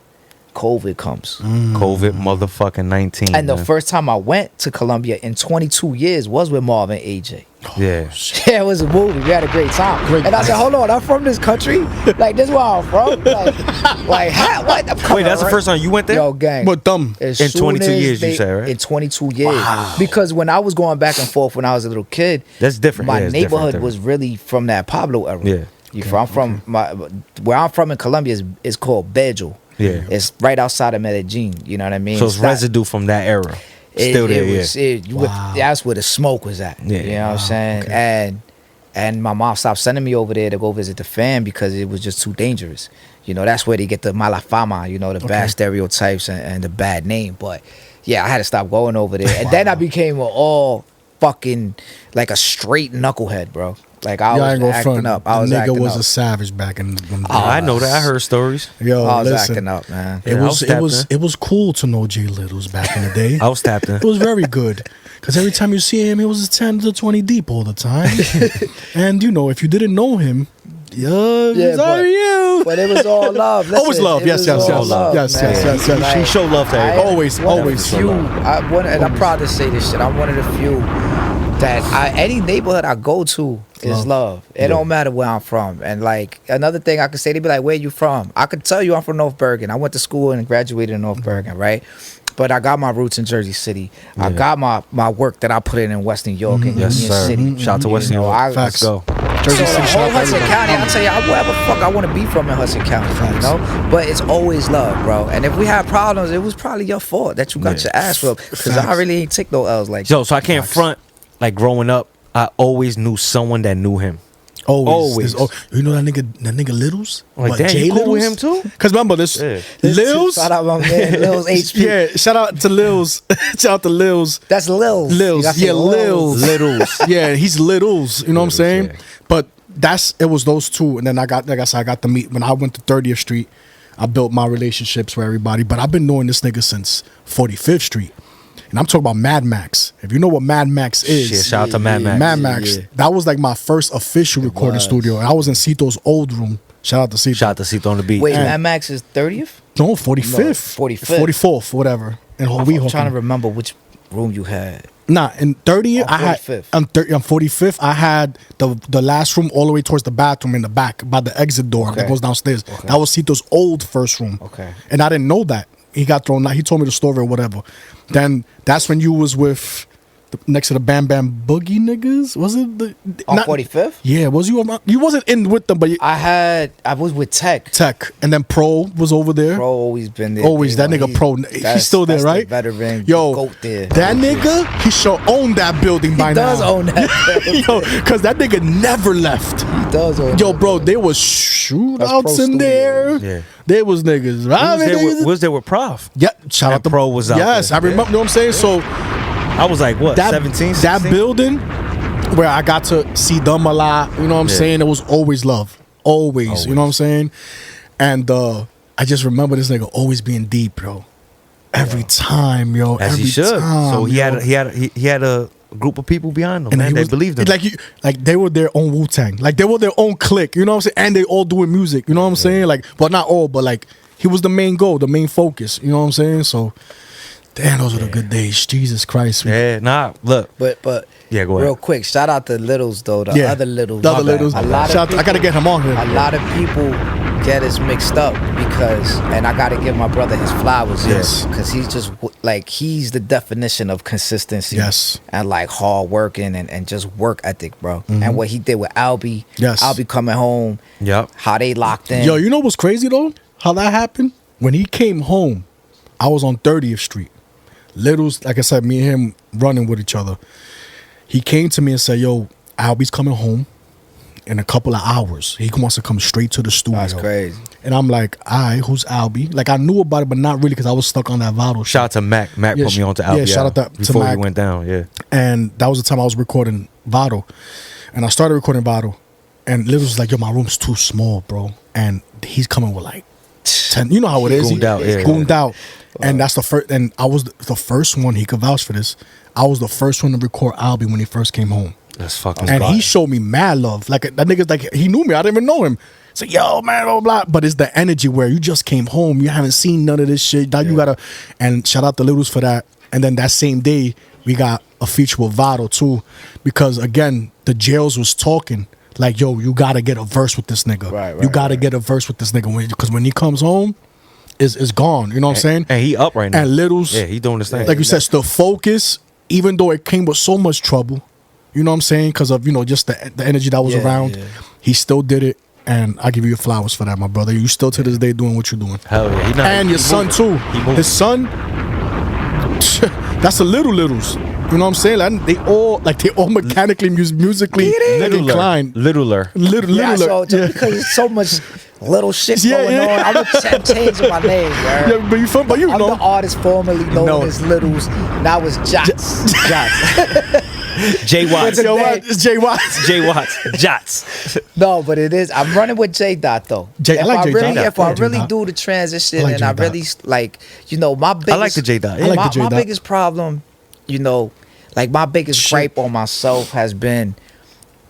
COVID comes. COVID motherfucking 19. And the man. first time I went to Colombia in 22 years was with Marvin AJ. Yeah. Yeah, it was a movie. We had a great time. And I said, hold on, I'm from this country? Like, this is where I'm from? Like what? I'm coming Wait, that's the right- first time you went there? Yo, gang. But dumb. As In soon 22 as years, you say, right? In 22 years. Because when I was going back and forth when I was a little kid, That's different. my Yeah, it's neighborhood different. was really from that Pablo era. Yeah. I'm from where I'm from in Colombia is called Bello. Yeah. It's right outside of Medellin. You know what I mean? So it's not- residue from that era. Still there, that's where the smoke was at. Yeah. You know what I'm saying? And my mom stopped sending me over there to go visit the fam because it was just too dangerous. You know, that's where they get the mala fama, you know, the bad stereotypes and the bad name. But yeah, I had to stop going over there. And then I became all fucking like a straight knucklehead, bro. Like I Y'all ain't was gonna acting front. up. I was the nigga acting was up. a savage back in them days. I know that. I heard stories. Yo, I was listen, acting up, man. It Yeah, I was was it tapped was in. it was cool to know J Littles back in the day. I was tapped in. It was very good because every time you see him, he was 10 to 20 deep all the time. And you know, if you didn't know him, Yeah, sorry you. But it was all love. Always Listen, love. it Yes, was yes, all yes. love, Yes, man. yes, yes, yes. Like, She show love to I am everybody. Always, one of always. the few, and I'm proud to say this shit. I'm one of the few that any neighborhood I go to is love. It don't matter where I'm from. And like another thing I could say, they be like, "Where you from?" I could tell you I'm from North Bergen. I went to school and graduated in North Bergen, right? But I got my roots in Jersey City. I got my work that I put in Western York and Yes, Union sir. City. Shout out to Western You know, York. I- Let's go. Jersey So City, the shout whole out to Hudson everybody. County, I'll tell you, wherever the fuck I want to be from in Hudson County, you know? But it's always love, bro. And if we had problems, it was probably your fault that you got your ass whooped. Because I Facts. really ain't take no L's like So I can't front. Like growing up, I always knew someone that knew him. Always. Always. You know that nigga Littles? Like, What, damn, J you cool with Littles? him too? Because remember this, Yeah. Lils. Shout out my man, Lil's HP. Yeah, shout out to Lils. Shout out to Lils. That's Lil's. You Lils, gotta say yeah, Lils. Littles. Yeah, he's Littles. You know what I'm saying? yeah. But it was those two, and then I got to meet when I went to 30th Street. I built my relationships with everybody, but I've been knowing this nigga since 45th Street, and I'm talking about Mad Max. If you know what Mad Max is, Shit, shout out to Mad Max. Mad Max. yeah. That was like my first official recording was. studio, and I was in Cito's old room. Shout out to Cito. Shout out to Cito on the beat. Wait, And- Mad Max is 30th? No, 45th. 45th. 44th, whatever. And I'm we trying to remember which room you had. Nah, in 30th, On I had 45th. on 45th, I had the last room all the way towards the bathroom in the back by the exit door that Okay. goes downstairs. That was Cito's old first room. Okay. And I didn't know that. He got thrown out. He told me the story or whatever. Then that's when you was with next to the Bam Bam Boogie niggas. Was it the On not- 45th? Yeah, was you around? You wasn't in with them, but you, I was with Tech. Tech, and then Pro was over there. Bro always been there. Always, that Day nigga one. Pro, That's- he's still there, that's the right? veteran, Yo, the GOAT there. that nigga, he should own that building by He now. does own that. Yo, because that nigga never left. He does own Yo, that. bro, there was shootouts Pro in there. Yeah. There was niggas. We Right? was there with Prof. Yeah, shout And out to Pro was out Yes, there. I remember. You know what I'm saying? So I was like, what, that 17, 16? that building where I got to see them a lot. You know what I'm Yeah. saying? It was always love. Always. You know what I'm saying? And I just remember this nigga always being deep, bro. Every time, yo. As every he should. time, So he yo. had a group of people behind him, And man. he They was- believed him. like they were their own Wu-Tang. Like they were their own clique. You know what I'm saying? And they all doing music. You know what I'm saying? Like, well, not all, but like he was the main goal, the main focus. You know what I'm saying? So, damn, those were the good days. Jesus Christ. Yeah, nah, look. But Yeah, go ahead. real quick, shout out to Littles though, the other Littles. The other My bad. Littles. A lot Shout of out I gotta people- get him on here. A lot of people get us mixed up because, and I gotta give my brother his flowers. Yes. Because he's just like, he's the definition of consistency. Yes. And like hard working and just work ethic, bro. And what he did with Albie. Yes. Albie coming home. Yep. How they locked in. Yo, you know what's crazy though? How that happened? When he came home, I was on 30th Street. Littles, like I said, me and him running with each other. He came to me and said, yo, Albie's coming home in a couple of hours. He wants to come straight to the studio. That's crazy. And I'm like, all right, who's Albie? Like, I knew about it, but not really because I was stuck on that Vado shit. Shout out to Mac. Mac Yeah, put me on to yeah, Albie shout out to before Mac. he went down. Yeah. And that was the time I was recording Vado. And I started recording Vado. And Littles was like, yo, my room's too small, bro. And he's coming with like 10. You know how it is. Gooned out, yeah. Gooned out. And that's the first. And I was the first one. He could vouch for this. I was the first one to record Albie when he first came home. That's fucking And fire. he showed me mad love. Like that nigga's like he knew me. I didn't even know him. It's like, yo, man, blah, blah, blah. But it's the energy where you just came home. You haven't seen none of this shit. Now you gotta, and shout out the Littles for that. And then that same day, we got a feature with Vado too. Because again, the jails was talking. Like, yo, you gotta get a verse with this nigga. Right, you gotta get a verse with this nigga. Because when he comes home, it's gone. You know what I'm saying? And he up right now. And Littles, Yeah, he doing his thing. like you said, the focus, even though it came with so much trouble, you know what I'm saying? Because of, just the energy that was around, he still did it. And I give you your flowers for that, my brother. You still to this day doing what you're doing. Hell yeah. And your son too. His son, that's the Littles. You know what I'm saying? Like, they all mechanically, musically inclined. Littler. Yeah, so just because there's so much little shit going on, I'm gonna change my name, man. Yeah, but you I'm know. the artist formerly known as Littles. Now it's Jots. J Watts. It's J Watts. J Watts. Jots. No, but it is. I'm running with J Dot though. I like J Dot. If I really do the transition I like and J I Dot. really my biggest. I like the J Dot. I like the J my Dot. biggest problem, like my biggest gripe on myself has been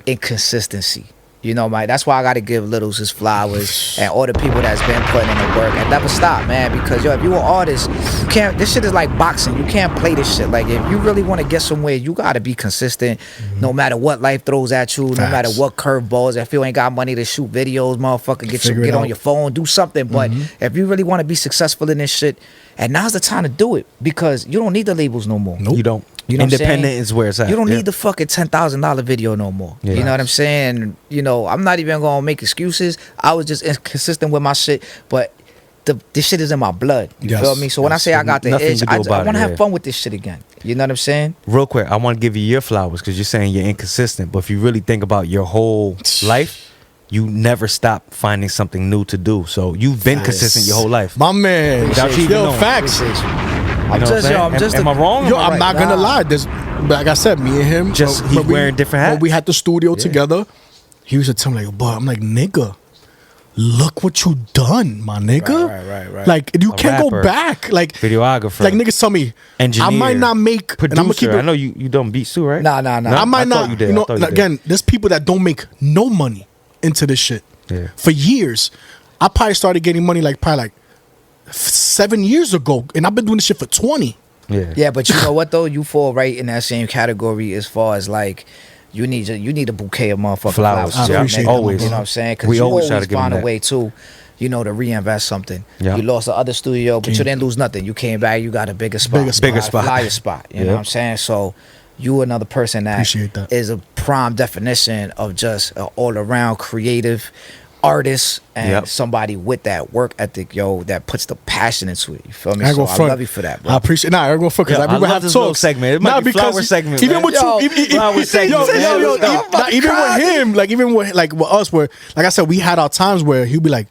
inconsistency. That's why I gotta give Littles his flowers and all the people that's been putting in the work and never stop, man. Because if you're an artist, you can't. This shit is like boxing. You can't play this shit. Like if you really want to get somewhere, you gotta be consistent, no matter what life throws at you, no matter what curveballs. If you ain't got money to shoot videos, motherfucker, get on your phone, do something. But if you really want to be successful in this shit, and now's the time to do it because you don't need the labels no more. Nope. You don't. You know Independent what I'm saying? is where it's at. You don't need the fucking $10,000 video no more. Yeah. You know what I'm saying? I'm not even gonna make excuses. I was just inconsistent with my shit, but this shit is in my blood. You feel me? So when I say I got the Nothing itch, to do I about want to it, have fun with this shit again. You know what I'm saying? Real quick, I want to give you your flowers because you're saying you're inconsistent. But if you really think about your whole life, you never stop finding something new to do. So you've been consistent your whole life. My man. Without you even Yo, knowing. facts. I'm just, Am I wrong? Yo, Am I I'm right? not gonna lie. There's, like I said, me and him, Just, when he's wearing different hats? When we had the studio together, he used to tell me like, "But I'm like, nigga, look what you done, my nigga. Right. Like you can't rapper, go back. Like videographer, like niggas tell me, engineer, I might not make producer. and I'm gonna keep it, I know you done beats too, right? Nah. I might not. You did. You know, I thought you did. again, there's people that don't make no money into this shit for years. I probably started getting money like 7 years ago, and I've been doing this shit for 20. Yeah, but you know what though? You fall right in that same category as far as like you need a bouquet of motherfucking flowers. I too, appreciate nigga. that, always. You know what I'm saying? Because We you always always try to give find them a that. way too, to reinvest something. Yeah. You lost the other studio, but you didn't lose nothing. You came back, you got a bigger spot. Bigger a spot. flyer spot. You know what I'm saying? So you another person that Appreciate that. is a prime definition of just an all around creative artist and somebody with that work ethic, that puts the passion into it. You feel me? I So go I front. love you for that, bro. I appreciate. Nah, I go front because Yo, we I would love have this little talks. segment. It might be flower segment, even man. with Yo, flower segment, man. even with him, like even with with us, where like I said, we had our times where he'd be like,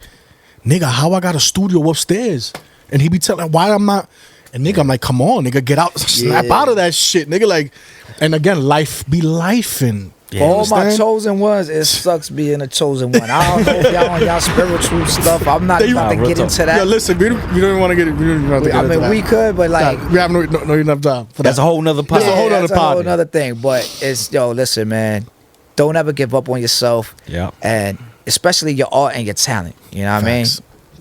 "Nigga, how I got a studio upstairs," and he'd be telling, "Why I'm not." And nigga, I'm like, "Come on, nigga, get out, snap out of that shit, nigga." Like, and again, life be lifing. For all my chosen ones, it sucks being a chosen one. I don't know if y'all on y'all spiritual stuff. I'm not about to get into that. Yo, listen, we don't even want to get. We don't even have to get I into mean, that. we could, but like, we have no enough time for That's that. a whole nother pod. That's a whole nother that's a pod. whole nother thing. But listen, man, don't ever give up on yourself. Yeah. And especially your art and your talent. You know what I mean?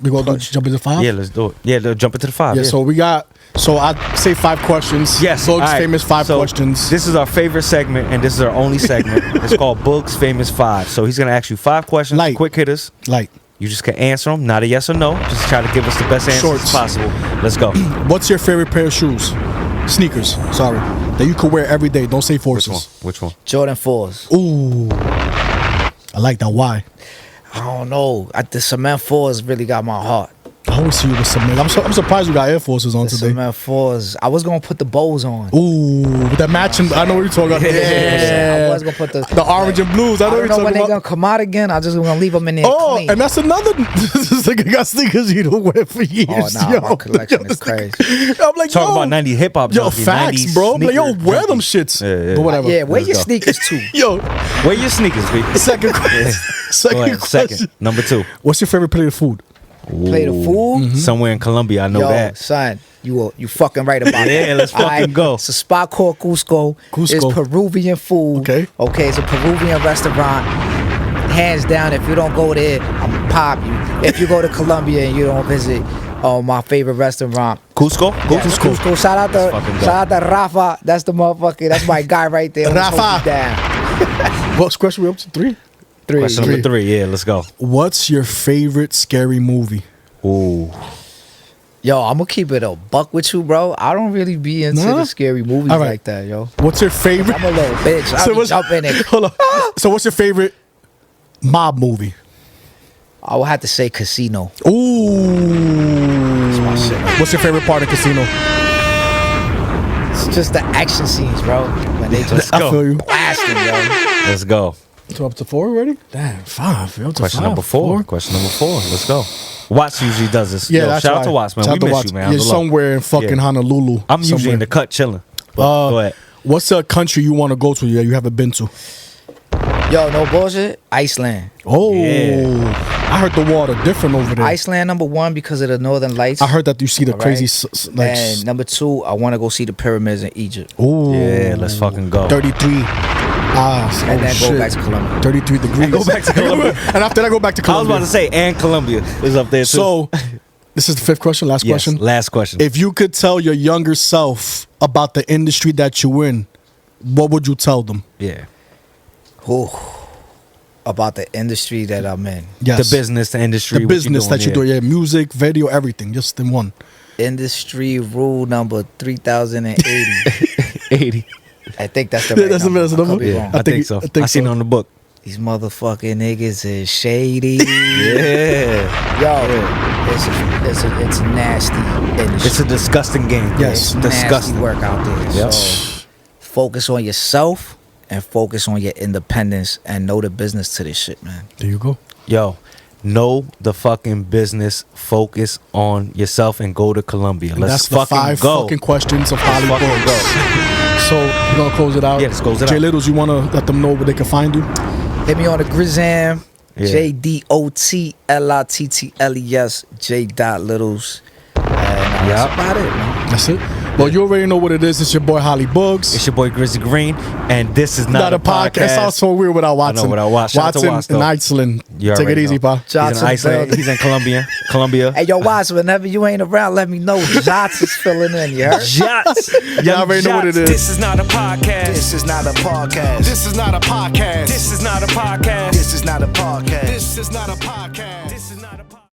We gonna jump into 5? Yeah, let's do it. Yeah, let's jump into the 5. Yeah, so we got. So I'd say 5 questions. Yes, Boog's all right. famous 5 So questions. This is our favorite segment, and this is our only segment. It's called Boog's Famous 5. So he's gonna ask you 5 questions, Light. quick hitters. Like, You just can answer them, not a yes or no. Just try to give us the best answers Shorts. as possible. Let's go. what's your favorite pair of shoes? Sneakers. Sorry, that you could wear every day. Don't say Which one? forces. Which one? Jordan 4s. Ooh, I like that. Why? I don't know. The cement 4s really got my heart. I always see you with cement. I'm surprised you got Air Forces on The today. cement 4s. I was gonna put the bows on. Ooh, with that matching. I know what you're talking about. I was gonna put the orange and blues. I I know what don't you're know when talking they're gonna about. come out again. I just gonna leave them in there Oh, clean. and that's another. This nigga got sneakers you don't wear for years. Oh, nah, yo. my collection is This nigga- crazy. I'm like, Talking yo, about 90 hip hop. Yo, junkie, facts, 90s bro. I'm like, yo, sneaker wear them junkie. shits. Yeah. But whatever. Yeah, wear Let's your go. sneakers too. Yo, Where your sneakers, B? second question. Go Second ahead. question. Second. Number 2. What's your favorite plate of food? Play the fool. Mm-hmm. Somewhere in Colombia, I know Yo, that. son, you fucking right about that. Yeah, let's fucking Alright, go. It's a spot called Cusco. Cusco. It's Peruvian food. Okay. Okay, it's a Peruvian restaurant. hands down, if you don't go there, I'm gonna pop you. If you go to Colombia and you don't visit my favorite restaurant, Cusco? Cusco. Shout out to Rafa. That's the motherfucker. That's my guy right there. Let's hold Rafa. you down. What's question we up to? 3? Question number 3. Yeah, let's go. What's your favorite scary movie? Ooh. Yo, I'm gonna keep it a buck with you, bro. I don't really be into Nah? the scary movies All right. like that, yo. What's your favorite? I'm a little bitch. I'll be jumping in. Hold on. So what's your favorite mob movie? I would have to say Casino. Ooh. my shit. What's your favorite part of Casino? It's just the action scenes, bro. When they just I feel you. blasting, yo. Let's go. So up to 4 already? Damn, 5. Yo, Question five. number 4. Question number 4. Let's go. Watts usually does this. Yeah, Yo, that's shout out right. to Watts, man. Shout We out to miss Watts. you, man. You're Underlow. somewhere in fucking Yeah. Honolulu. I'm usually somewhere. in the cut chilling. But go ahead. What's a country you want to go to that you haven't been to? Yo, no bullshit. Iceland. Oh, Yeah. I heard the water different over there. Iceland number 1 because of the northern lights. I heard that you see the All crazy right. like. And number 2, I want to go see the pyramids in Egypt. Oh, Yeah, let's fucking go. 33. And then shit. go back to Colombia. 33 degrees. Go back to Colombia. And after that, go back to I was Colombia. about to say, and Colombia is up there too. So, this is the 5th question. Last yes, question. last question. If you could tell your younger self about the industry that you're in, what would you tell them? Yeah. Ooh, about the industry that I'm in. Yes. The business, the industry. The what you business doing that you do. Yeah, music, video, everything. Just in one. Industry rule number 3080. 80. I think that's the Yeah, right that's the number. best I could number. be Yeah, wrong. I think so. I seen it on the book. These motherfucking niggas is shady. Yeah. Yo, it's a nasty industry. It's a disgusting game. Yes. It's disgusting. nasty work out there. Yep. So focus on yourself and focus on your independence and know the business to this shit, man. There you go. Yo, know the fucking business. Focus on yourself and go to Colombia. And Let's that's the fucking 5 go. fucking questions of Let's Hollywood. fucking go. So we're gonna close it out. Yeah, let's close it out. Jdotlittles, you wanna let them know where they can find you? Hit me on the Grizam. Yeah. Jdotlittles. Jdotlittles. And Yup. that's about it, man. That's it. Well, you already know what it is. It's your boy Holly Bugs. It's your boy Grizzly Green, and this is not, Not a podcast. It sounds so weird without Watson. without Watson. Shout out to Watson Watts, in though. Iceland. You Take it already easy, know. pa. He's Shots in in Iceland. building. He's in Colombia. Hey, yo, Watts, whenever you ain't around, let me know. Jots is filling in, you heard? Jots. Y'all already know what it is. This is not a podcast. This is not a podcast. This is not a podcast. This is not a podcast. This is not a podcast. This is not a podcast.